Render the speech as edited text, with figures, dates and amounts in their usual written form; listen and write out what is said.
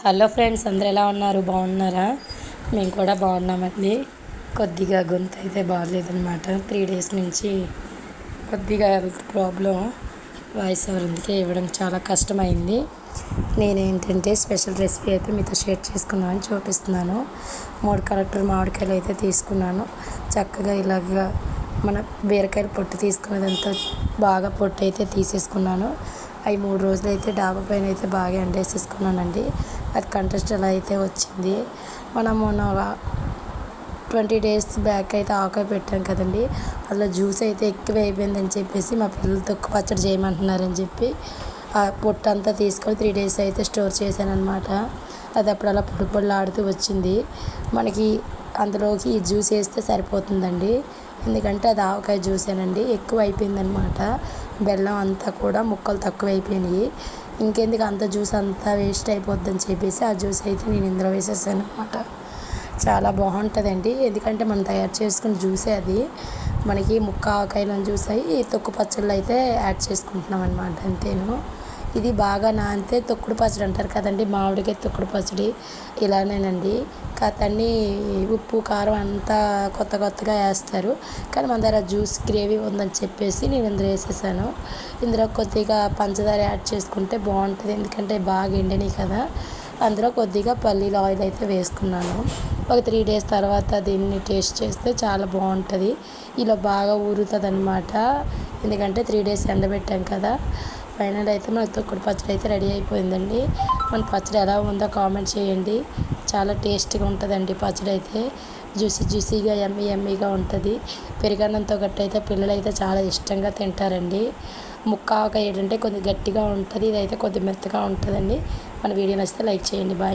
Hello friends, అందరు ఎలా ఉన్నారు? బాగున్నారా? మేము కూడా బాగున్నామండి. కొద్దిగా గొంతు అయితే బాగలేదన్నమాట. 3 డేస్ నుంచి కొద్దిగా హెల్త్ ప్రాబ్లం, వాయిస్ ఓవర్ అందుకే ఇవ్వడం చాలా కష్టమైంది. నేనేంటంటే స్పెషల్ రెసిపీ అయితే మీతో షేర్ చేసుకుందామని చూపిస్తున్నాను. 3 కలెక్టర్ మామిడికాయలు అయితే తీసుకున్నాను. చక్కగా ఇలాగా మన బీరకాయలు పొట్టు తీసుకున్నదంతా బాగా పొట్టు అయితే తీసేసుకున్నాను. అవి 3 రోజులు అయితే డాబా పైన అయితే బాగా ఎండేసేసుకున్నానండి. అది కంటెస్ట్ అలా అయితే వచ్చింది. మనం మొన్న 20 డేస్ బ్యాక్ అయితే ఆవకాయ పెట్టాం కదండి, అందులో జ్యూస్ అయితే ఎక్కువ అయిపోయిందని చెప్పేసి మా పిల్లలు తొక్కు పచ్చడి చేయమంటున్నారని చెప్పి ఆ పొట్టు అంతా తీసుకొని 3 డేస్ అయితే స్టోర్ చేశాను అనమాట. అది అప్పుడు అలా పొడి పొడిలాడుతూ వచ్చింది. మనకి అందులోకి ఈ జ్యూస్ వేస్తే సరిపోతుందండి. ఎందుకంటే అది ఆవకాయ జ్యూసేనండి. ఎక్కువ అయిపోయిందనమాట. బెల్లం అంతా కూడా ముక్కలు తక్కువ అయిపోయినాయి. ఇంకెందుకు అంత జ్యూస్ అంతా వేస్ట్ అయిపోద్దని చెప్పేసి ఆ జ్యూస్ అయితే నేను ఇందులో వేసేసాను అనమాట. చాలా బాగుంటుందండి. ఎందుకంటే మనం తయారు చేసుకున్న జ్యూసే అది. మనకి ముక్క ఆవకాయలను జ్యూస్ అయ్యి తొక్కు పచ్చళ్ళు అయితే యాడ్ చేసుకుంటున్నాం అనమాట. అంతేను. ఇది బాగా నానితే తొక్కుడు పచ్చడి అంటారు కదండి, మామిడికాయ తొక్కుడు పచ్చడి ఇలానేనండి. కాతన్ని ఉప్పు కారం అంతా కొత్తగా వేస్తారు. కానీ మన దగ్గర జ్యూస్ గ్రేవీ ఉందని చెప్పేసి నేను ఇందులో వేసేసాను. ఇందులో కొద్దిగా పంచదార యాడ్ చేసుకుంటే బాగుంటుంది. ఎందుకంటే బాగా ఎండినాయి కదా. అందులో కొద్దిగా పల్లీల ఆయిల్ అయితే వేసుకున్నాను. ఒక 3 డేస్ తర్వాత దీన్ని టేస్ట్ చేస్తే చాలా బాగుంటుంది. ఇలా బాగా ఊరుతుంది అనమాట. ఎందుకంటే 3 డేస్ ఎండబెట్టాం కదా. ఫైనల్ అయితే మన తొక్కుడు పచ్చడి అయితే రెడీ అయిపోయిందండి. మన పచ్చడి ఎలా ఉందో కామెంట్ చేయండి. చాలా టేస్టీగా ఉంటుందండి పచ్చడి అయితే. జ్యూసీగా యమ్మీగా ఉంటుంది. పెరుగన్నంతో గట్టి అయితే పిల్లలు అయితే చాలా ఇష్టంగా తింటారండి. ముక్క ఆవకాయ ఏంటంటే కొద్దిగా గట్టిగా ఉంటుంది, ఇదైతే కొద్దిగా మెత్తగా ఉంటుందండి. మన వీడియో నచ్చితే లైక్ చేయండి. బాయ్.